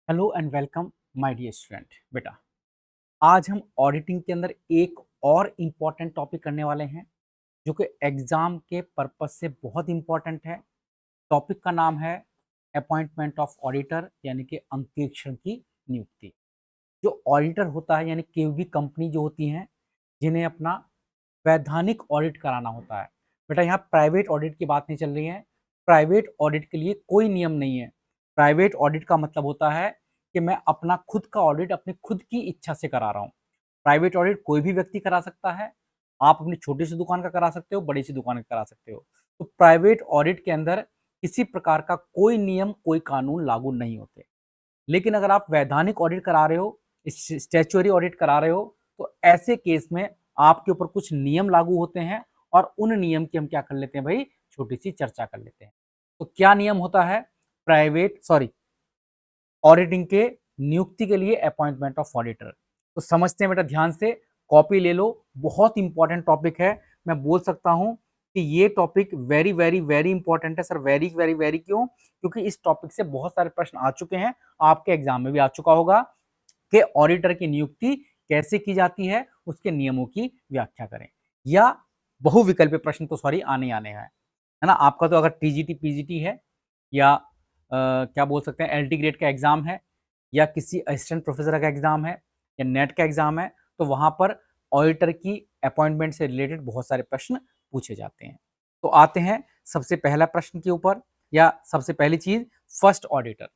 Hello and welcome my dear student. बेटा, आज हम ऑडिटिंग के अंदर एक और इम्पॉर्टेंट टॉपिक करने वाले हैं जो कि एग्जाम के पर्पस से बहुत इम्पॉर्टेंट है। टॉपिक का नाम है अपॉइंटमेंट ऑफ ऑडिटर, यानी कि अंकेक्षण की नियुक्ति। जो ऑडिटर होता है यानी कोई भी कंपनी जो होती हैं जिन्हें अपना वैधानिक ऑडिट कराना होता है। बेटा, यहाँ प्राइवेट ऑडिट की बात नहीं चल रही है। प्राइवेट ऑडिट के लिए कोई नियम नहीं है। प्राइवेट ऑडिट का मतलब होता है कि मैं अपना खुद का ऑडिट अपनी खुद की इच्छा से करा रहा हूँ। प्राइवेट ऑडिट कोई भी व्यक्ति करा सकता है। आप अपनी छोटी सी दुकान का करा सकते हो, बड़ी सी दुकान का करा सकते हो। तो प्राइवेट ऑडिट के अंदर किसी प्रकार का कोई नियम कोई कानून लागू नहीं होते। लेकिन अगर आप वैधानिक ऑडिट करा रहे हो, स्टैच्यूटरी ऑडिट करा रहे हो, तो ऐसे केस में आपके ऊपर कुछ नियम लागू होते हैं और उन नियम की हम क्या कर लेते हैं भाई, छोटी सी चर्चा कर लेते हैं। तो क्या नियम होता है ऑडिटिंग के नियुक्ति के लिए, अपॉइंटमेंट ऑफ ऑडिटर। तो समझते हैं बेटा, ध्यान से कॉपी ले लो। बहुत इंपॉर्टेंट टॉपिक है। मैं बोल सकता हूं कि ये topic very very very important है। सर वेरी वेरी वेरी क्यों? क्योंकि इस टॉपिक से बहुत सारे प्रश्न आ चुके हैं, आपके एग्जाम में भी आ चुका होगा कि ऑडिटर की नियुक्ति कैसे की जाती है, उसके नियमों की व्याख्या करें। या बहुविकल्पीय प्रश्न तो सॉरी आने आने हैं, है ना। आपका तो अगर टीजीटी पीजीटी है या क्या बोल सकते हैं एलटी ग्रेड का एग्जाम है या किसी असिस्टेंट प्रोफेसर का एग्जाम है या नेट का एग्जाम है, तो वहां पर ऑडिटर की अपॉइंटमेंट से रिलेटेड बहुत सारे प्रश्न पूछे जाते हैं। तो आते हैं सबसे पहला प्रश्न के ऊपर, या सबसे पहली चीज, फर्स्ट ऑडिटर।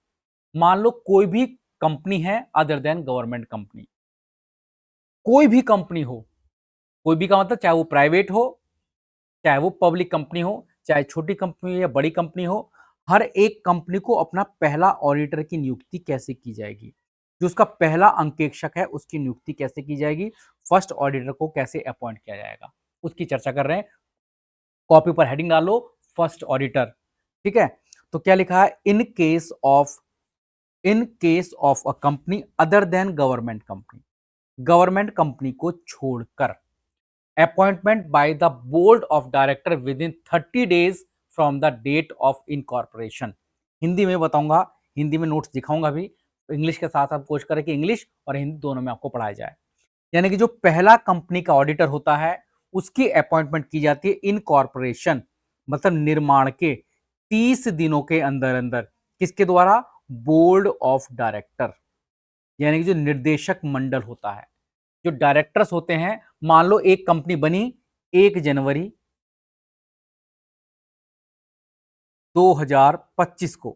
मान लो कोई भी कंपनी है अदर देन गवर्नमेंट कंपनी, कोई भी कंपनी हो। कोई भी का मतलब चाहे वो प्राइवेट हो, चाहे वो पब्लिक कंपनी हो, चाहे छोटी कंपनी हो या बड़ी कंपनी हो। हर एक कंपनी को अपना पहला ऑडिटर की नियुक्ति कैसे की जाएगी, जो उसका पहला अंकेक्षक है उसकी नियुक्ति कैसे की जाएगी, फर्स्ट ऑडिटर को कैसे अपॉइंट किया जाएगा, उसकी चर्चा कर रहे हैं। कॉपी पर हेडिंग डालो, फर्स्ट ऑडिटर। ठीक है। तो क्या लिखा है, in case of a company other than government company, government company को छोड़कर appointment by the board of director within 30 days from the date of incorporation. Hindi में बताऊंगा, हिंदी में नोट्स दिखाऊंगा भी। इंग्लिश के साथ आप कोशिश करें कि इंग्लिश और हिंदी दोनों में आपको पढ़ाया जाए। यानी कि जो पहला कंपनी का ऑडिटर होता है उसकी अपॉइंटमेंट की जाती है इनकॉर्पोरेशन, मतलब निर्माण के 30 दिनों के अंदर अंदर। किसके द्वारा? बोर्ड ऑफ डायरेक्टर, यानी कि जो निर्देशक मंडल होता है, जो डायरेक्टर्स होते हैं। मान लो एक कंपनी बनी 1 जनवरी 2025 को,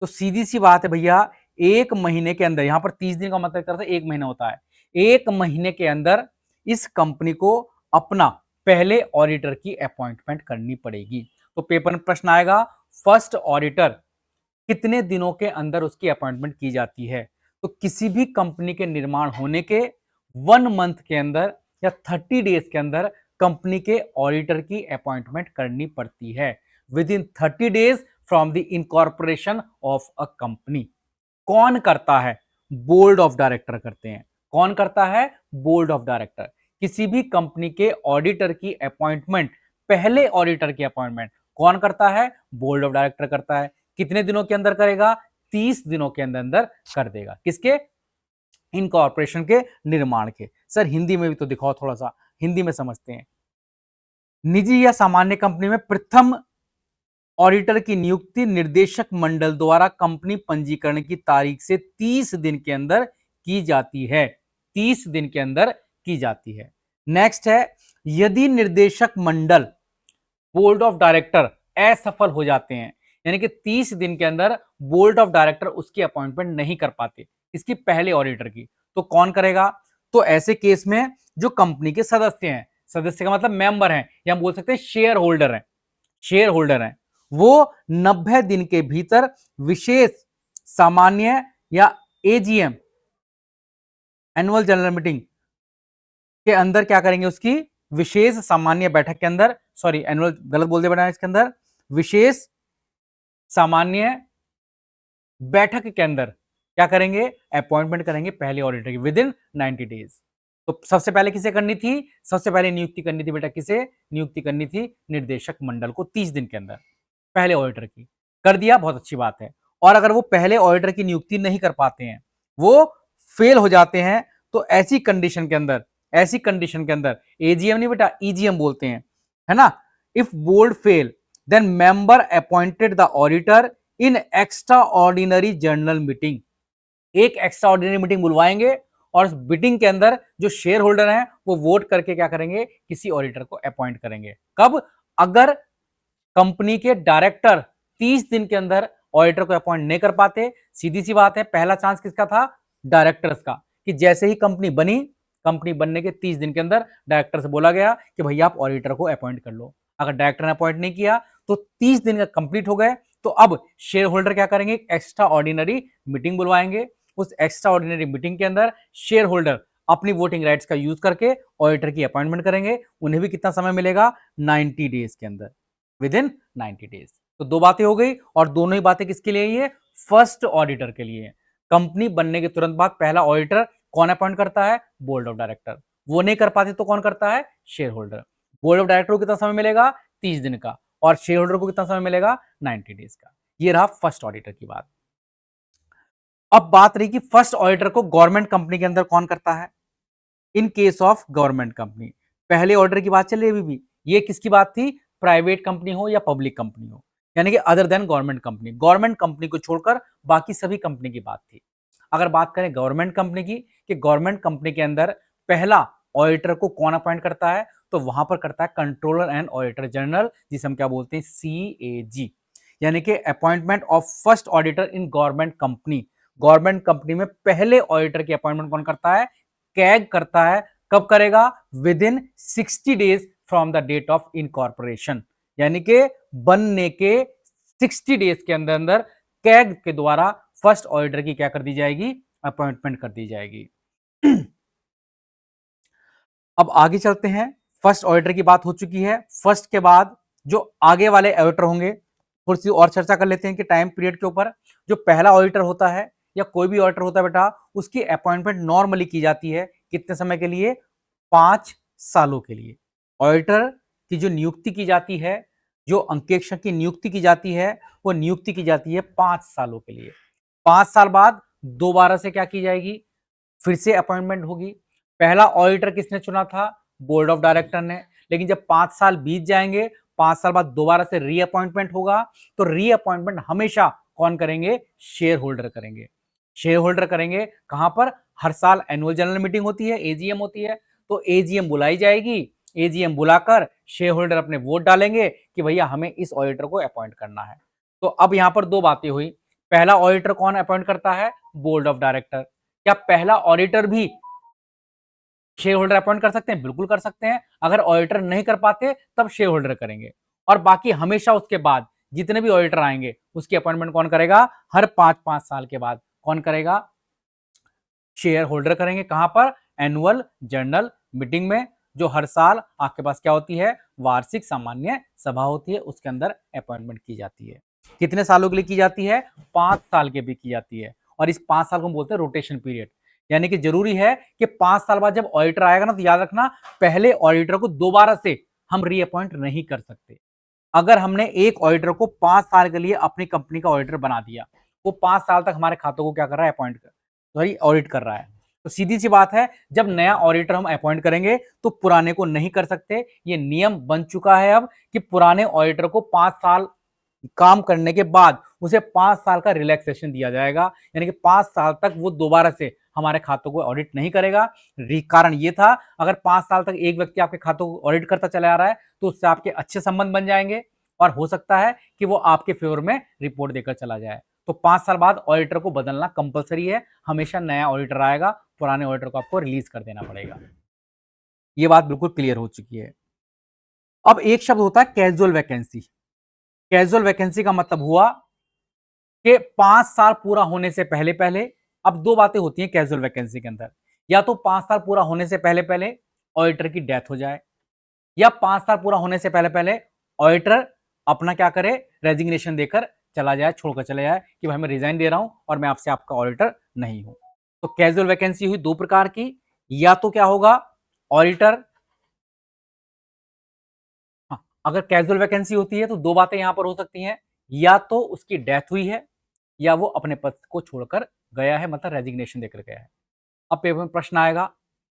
तो सीधी सी बात है भैया, एक महीने के अंदर, यहां पर 30 दिन का मतलब करता है 1 महीना होता है। एक महीने के अंदर इस कंपनी को अपना पहले ऑडिटर की अपॉइंटमेंट करनी पड़ेगी। तो पेपर में प्रश्न आएगा, फर्स्ट ऑडिटर कितने दिनों के अंदर उसकी अपॉइंटमेंट की जाती है? तो किसी भी कंपनी के निर्माण होने के 1 मंथ के अंदर या 30 डेज के अंदर कंपनी के ऑडिटर की अपॉइंटमेंट करनी पड़ती है, with in 30 days from the incorporation of a company. कौन करता है? बोर्ड ऑफ डायरेक्टर करते हैं। कौन करता है? Board of director. किसी भी कंपनी के ऑडिटर की अपॉइंटमेंट, पहले ऑडिटर की अपॉइंटमेंट कौन करता है? बोर्ड ऑफ डायरेक्टर करता है। कितने दिनों के अंदर करेगा? 30 दिनों के अंदर अंदर कर देगा। किसके? इनकॉर्पोरेशन के, निर्माण के। सर हिंदी में भी तो दिखाओ, थोड़ा सा हिंदी में समझते हैं। निजी या सामान्य कंपनी में प्रथम ऑडिटर की नियुक्ति निर्देशक मंडल द्वारा कंपनी पंजीकरण की तारीख से 30 दिन के अंदर की जाती है। 30 दिन के अंदर की जाती है। नेक्स्ट है, यदि निर्देशक मंडल, बोर्ड ऑफ डायरेक्टर असफल हो जाते हैं, यानी कि 30 दिन के अंदर बोर्ड ऑफ डायरेक्टर उसकी अपॉइंटमेंट नहीं कर पाते, इसकी पहले ऑडिटर की, तो कौन करेगा? तो ऐसे केस में जो कंपनी के सदस्य हैं, सदस्य का मतलब मेंबर हैं, या हम बोल सकते हैं शेयर होल्डर हैं, शेयर होल्डर हैं, वो 90 दिन के भीतर विशेष सामान्य या एजीएम, एनुअल जनरल मीटिंग के अंदर क्या करेंगे? उसकी विशेष सामान्य बैठक के अंदर, सॉरी एनुअल गलत बोल दिया बनाया, इसके अंदर विशेष सामान्य बैठक के अंदर क्या करेंगे? अपॉइंटमेंट करेंगे पहले ऑडिटर की विद इन 90 डेज। तो सबसे पहले किसे करनी थी? सबसे पहले नियुक्ति करनी थी बेटा, किसे नियुक्ति करनी थी? निर्देशक मंडल को 30 दिन के अंदर, पहले ऑडिटर की। कर दिया, बहुत अच्छी बात है। और अगर वो पहले ऑडिटर की नियुक्ति नहीं कर पाते हैं, वो फेल हो जाते हैं, तो ऐसी कंडीशन के अंदर एजीएम नहीं बेटा, ईजीएम बोलते हैं, है ना। If board fail, then member appointed the auditor in extraordinary general meeting. एक एक्स्ट्रा ऑर्डिनरी मीटिंग बुलवाएंगे और उस मीटिंग के अंदर जो शेयर होल्डर हैं वो वोट करके क्या करेंगे, किसी ऑडिटर को अपॉइंट करेंगे। कब? अगर कंपनी के डायरेक्टर 30 दिन के अंदर ऑडिटर को अपॉइंट नहीं कर पाते, सीधी सी बात है, पहला चांस किसका था? डायरेक्टर्स का, कि जैसे ही कंपनी बनी, कंपनी बनने के 30 दिन के अंदर डायरेक्टर से बोला गया कि भैया आप ऑडिटर को अपॉइंट कर लो। अगर डायरेक्टर ने अपॉइंट नहीं किया तो 30 दिन का कंप्लीट हो गए, तो अब शेयर होल्डर क्या करेंगे, एक्स्ट्रा ऑर्डिनरी मीटिंग बुलवाएंगे। उस एक्स्ट्रा ऑर्डिनरी मीटिंग के अंदर शेयर होल्डर अपनी वोटिंग राइट्स का यूज करके ऑडिटर की अपॉइंटमेंट करेंगे। उन्हें भी कितना समय मिलेगा? 90 डेज के अंदर, विद इन 90 डेज। तो दो बातें हो गई, और दोनों ही बातें किसके लिए? ये फर्स्ट ऑडिटर के लिए। कंपनी बनने के तुरंत बाद पहला ऑडिटर कौन अपॉइंट करता है? Board of director. वो नहीं कर पाते तो कौन करता है? Share holder. Board of director को कितना समय मिलेगा? 30 दिन का, और शेयर होल्डर को कितना समय मिलेगा? 90 डेज का। ये रहा फर्स्ट ऑडिटर की बात। अब बात रही कि फर्स्ट ऑडिटर को गवर्नमेंट कंपनी के अंदर कौन करता है? In case of government company, पहले ऑर्डर की बात चल रही है अभी भी, ये किसकी बात थी? प्राइवेट कंपनी हो या पब्लिक कंपनी हो, यानी कि other than government company. Government company को छोड़कर बाकी सभी कंपनी की बात थी। अगर बात करें गवर्नमेंट कंपनी की, कि गवर्नमेंट कंपनी के अंदर पहला ऑडिटर को कौन अपॉइंट करता है, तो वहां पर करता है कंट्रोलर एंड ऑडिटर जनरल, जिसे हम क्या बोलते हैं? CAG, यानी कि appointment of first auditor in government company. Government company में पहले ऑडिटर की अपॉइंटमेंट कौन करता है? कैग करता है। कब करेगा? Within 60 days from the date of incorporation, यानी कि बनने के 60 डेज के अंदर अंदर कैग के द्वारा फर्स्ट ऑडिटर की क्या कर दी जाएगी? अपॉइंटमेंट कर दी जाएगी। अब आगे चलते हैं। फर्स्ट ऑडिटर की बात हो चुकी है। फर्स्ट के बाद जो आगे वाले ऑडिटर होंगे, थोड़ी सी और चर्चा कर लेते हैं कि टाइम पीरियड के ऊपर। जो पहला ऑडिटर होता है या कोई भी ऑडिटर होता है बेटा, उसकी अपॉइंटमेंट नॉर्मली की जाती है कितने समय के लिए? 5 सालों के लिए। ऑडिटर की जो नियुक्ति की जाती है, जो अंकेक्षक की नियुक्ति की जाती है, वो नियुक्ति की जाती है 5 सालों के लिए। 5 साल बाद दोबारा से क्या की जाएगी? फिर से अपॉइंटमेंट होगी। पहला ऑडिटर किसने चुना था? बोर्ड ऑफ डायरेक्टर ने। लेकिन जब 5 साल बीत जाएंगे, 5 साल बाद दोबारा से रीअपॉइंटमेंट होगा, तो रीअपॉइंटमेंट हमेशा कौन करेंगे? शेयर होल्डर करेंगे। शेयर होल्डर करेंगे कहां पर? हर साल एनुअल जनरल मीटिंग होती है, एजीएम होती है, तो एजीएम बुलाई जाएगी। एजीएम बुलाकर शेयर होल्डर अपने वोट डालेंगे कि भैया हमें इस ऑडिटर को अपॉइंट करना है। तो अब यहां पर दो बातें हुई। पहला ऑडिटर कौन अपॉइंट करता है? Board of director. क्या पहला ऑडिटर भी शेयर होल्डर अपॉइंट कर सकते हैं? बिल्कुल कर सकते हैं। अगर ऑडिटर नहीं कर पाते तब शेयर होल्डर करेंगे, और बाकी हमेशा उसके बाद जितने भी ऑडिटर आएंगे उसकी अपॉइंटमेंट कौन करेगा? हर 5-5 साल के बाद कौन करेगा? शेयर होल्डर करेंगे। कहां पर? एनुअल जनरल मीटिंग में, जो हर साल आपके पास क्या होती है? वार्षिक सामान्य सभा होती है, उसके अंदर अपॉइंटमेंट की जाती है। कितने सालों के लिए की जाती है? 5 साल के भी की जाती है। और इस 5 साल को हम बोलते हैं रोटेशन पीरियड, यानी कि जरूरी है कि 5 साल बाद जब ऑडिटर आएगा ना, तो याद रखना पहले ऑडिटर को दोबारा से हम रीअपॉइंट नहीं कर सकते। अगर हमने एक ऑडिटर को 5 साल के लिए अपनी कंपनी का ऑडिटर बना दिया, वो 5 साल तक हमारे खातों को क्या कर रहा है? अपॉइंट कर, सॉरी ऑडिट कर रहा है। तो सीधी सी बात है, जब नया ऑडिटर हम अपॉइंट करेंगे तो पुराने को नहीं कर सकते। ये नियम बन चुका है अब, कि पुराने ऑडिटर को 5 साल काम करने के बाद उसे 5 साल का रिलैक्सेशन दिया जाएगा, यानी कि 5 साल तक वो दोबारा से हमारे खातों को ऑडिट नहीं करेगा। कारण ये था, अगर 5 साल तक एक व्यक्ति आपके खातों को ऑडिट करता चला आ रहा है, तो उससे आपके अच्छे संबंध बन जाएंगे, और हो सकता है कि वो आपके फेवर में रिपोर्ट देकर चला जाए। तो 5 साल बाद ऑडिटर को बदलना कंपलसरी है। हमेशा नया ऑडिटर आएगा, पुराने ऑडिटर को आपको रिलीज कर देना पड़ेगा। ये बात बिल्कुल क्लियर हो चुकी है। अब एक शब्द होता है कैजुअल वैकेंसी। कैजुअल वैकेंसी का मतलब हुआ कि 5 साल पूरा होने से पहले पहले, अब दो बातें होती हैं कैजुअल वैकेंसी के अंदर, या तो 5 साल पूरा होने से पहले पहले ऑडिटर की डेथ हो जाए, या 5 साल पूरा होने से पहले पहले ऑडिटर अपना क्या करे? रेजिग्नेशन देकर चला जाए, छोड़कर चले जाए कि भाई मैं रिजाइन दे रहा हूं और मैं आपसे आपका ऑडिटर नहीं हूं। तो कैजुअल वैकेंसी हुई दो प्रकार की, या तो क्या होगा? ऑडिटर, अगर कैजुअल वैकेंसी होती है तो दो बातें यहां पर हो सकती हैं, या तो उसकी डेथ हुई है, या वो अपने पद को छोड़कर गया है, मतलब रेजिग्नेशन देकर गया है। अब पेपर में प्रश्न आएगा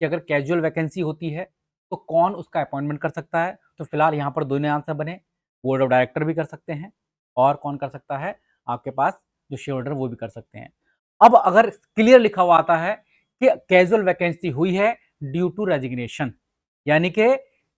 कि अगर कैजुअल वैकेंसी होती है तो कौन उसका अपॉइंटमेंट कर सकता है? तो फिलहाल यहाँ पर दोनों आंसर बने, बोर्ड ऑफ डायरेक्टर भी कर सकते हैं और कौन कर सकता है, आपके पास जो शेयर होल्डर वो भी कर सकते हैं। अब अगर क्लियर लिखा हुआ आता है कि कैजुअल वैकेंसी हुई है ड्यू टू रेजिग्नेशन, यानी कि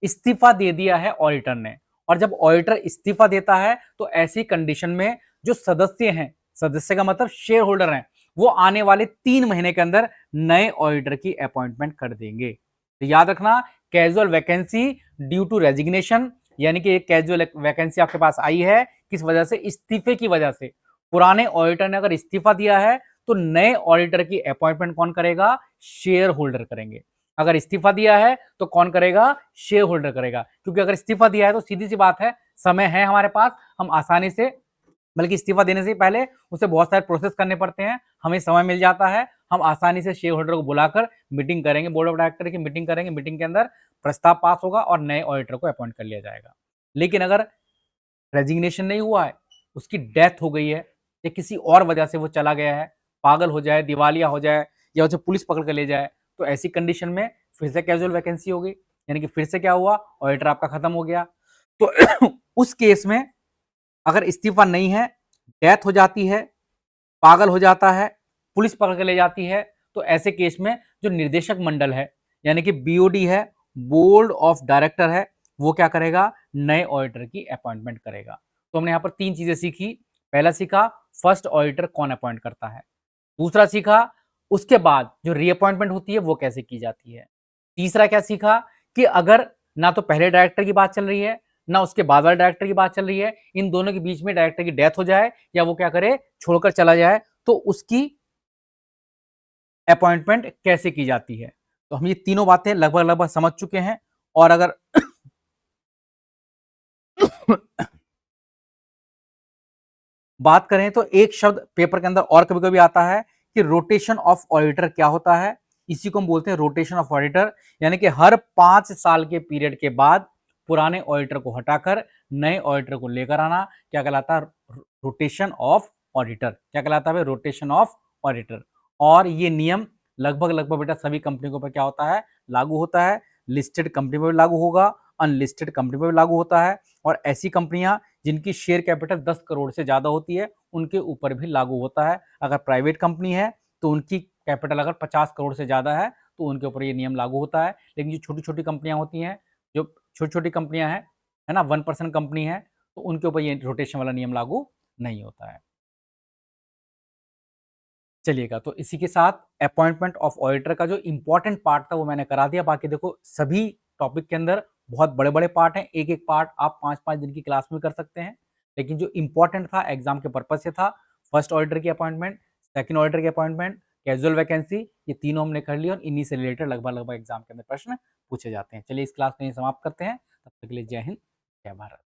इस्तीफा दे दिया है ऑडिटर ने, और जब ऑडिटर इस्तीफा देता है तो ऐसी कंडीशन में जो सदस्य हैं, सदस्य का मतलब शेयर होल्डर हैं, वो आने वाले 3 महीने के अंदर नए ऑडिटर की अपॉइंटमेंट कर देंगे। तो याद रखना, casual vacancy due to resignation, यानी कि एक कैजुअल वैकेंसी आपके पास आई है किस वजह से, इस्तीफे की वजह से। पुराने ऑडिटर ने अगर इस्तीफा दिया है तो नए ऑडिटर की अपॉइंटमेंट कौन करेगा, शेयर होल्डर करेंगे। अगर इस्तीफा दिया है तो कौन करेगा, शेयर होल्डर करेगा, क्योंकि अगर इस्तीफा दिया है तो सीधी सी बात है, समय है हमारे पास, हम आसानी से, बल्कि इस्तीफा देने से पहले उसे बहुत सारे प्रोसेस करने पड़ते हैं, हमें समय मिल जाता है, हम आसानी से शेयर होल्डर को बुलाकर मीटिंग करेंगे, बोर्ड ऑफ डायरेक्टर की मीटिंग करेंगे, मीटिंग के अंदर प्रस्ताव पास होगा और नए ऑडिटर को अपॉइंट कर लिया जाएगा। लेकिन अगर रेजिग्नेशन नहीं हुआ है, उसकी डेथ हो गई है या किसी और वजह से वो चला गया है, पागल हो जाए, दिवालिया हो जाए या उसे पुलिस पकड़ कर ले जाए, तो ऐसी कंडीशन में फिर से कैजुअल वैकेंसी हो गई, यानी कि फिर से क्या हुआ, ऑडिटर आपका खत्म हो गया। तो उस केस में अगर इस्तीफा नहीं है, डेथ हो जाती है, पागल हो जाता है, पुलिस पकड़ के ले जाती है, तो ऐसे केस में जो निर्देशक मंडल है, यानी कि बीओडी है, बोर्ड ऑफ डायरेक्टर है, वो क्या करेगा, नए ऑडिटर की अपॉइंटमेंट करेगा। तो हमने यहाँ पर 3 चीजें सीखी। पहला सीखा फर्स्ट ऑडिटर कौन अपॉइंट करता है, दूसरा सीखा उसके बाद जो रीअपॉइंटमेंट होती है वो कैसे की जाती है, तीसरा क्या सीखा कि अगर ना तो पहले डायरेक्टर की बात चल रही है, ना उसके बाद वाले डायरेक्टर की बात चल रही है, इन दोनों के बीच में डायरेक्टर की डेथ हो जाए या वो क्या करे, छोड़कर चला जाए, तो उसकी अपॉइंटमेंट कैसे की जाती है। तो हम ये तीनों बातें लगभग लगभग समझ चुके हैं। और अगर बात करें तो एक शब्द पेपर के अंदर और कभी कभी आता है कि रोटेशन ऑफ ऑडिटर क्या होता है, इसी को हम बोलते हैं रोटेशन ऑफ ऑडिटर, यानी कि हर 5 साल के पीरियड के बाद पुराने ऑडिटर को हटाकर नए ऑडिटर को लेकर आना, क्या कहलाता है, रोटेशन ऑफ ऑडिटर। क्या कहलाता है, रोटेशन ऑफ ऑडिटर। और ये नियम लगभग लगभग बेटा सभी कंपनियों पर क्या होता है, लागू होता है। लिस्टेड कंपनी पर भी लागू होगा, अनलिस्टेड कंपनी पर भी लागू होता है, और ऐसी कंपनियां जिनकी शेयर कैपिटल 10 करोड़ से ज्यादा होती है उनके ऊपर भी लागू होता है। अगर प्राइवेट कंपनी है तो उनकी कैपिटल अगर 50 करोड़ से ज्यादा है तो उनके ऊपर ये नियम लागू होता है। लेकिन जो छोटी छोटी कंपनियां होती हैं, जो छोटी छोटी कंपनियां हैं, है ना, 1% कंपनी है, तो उनके ऊपर ये रोटेशन वाला नियम लागू नहीं होता है। चलिएगा, तो इसी के साथ अपॉइंटमेंट ऑफ ऑडिटर का जो इंपॉर्टेंट पार्ट था वो मैंने करा दिया। बाकी देखो सभी टॉपिक के अंदर बहुत बड़े बड़े पार्ट हैं, एक एक पार्ट आप 5-5 दिन की क्लास में कर सकते हैं, लेकिन जो इंपॉर्टेंट था एग्जाम के पर्पज से था, फर्स्ट ऑडिटर की अपॉइंटमेंट, सेकंड ऑडिटर की अपॉइंटमेंट, कैजुअल वैकेंसी, ये तीनों हमने कर लिया और इन्हीं से रिलेटेड लगभग लगभग एग्जाम के अंदर प्रश्न पूछे जाते हैं। चलिए इस क्लास में समाप्त करते हैं, तब तक के लिए जय हिंद, जय भारत।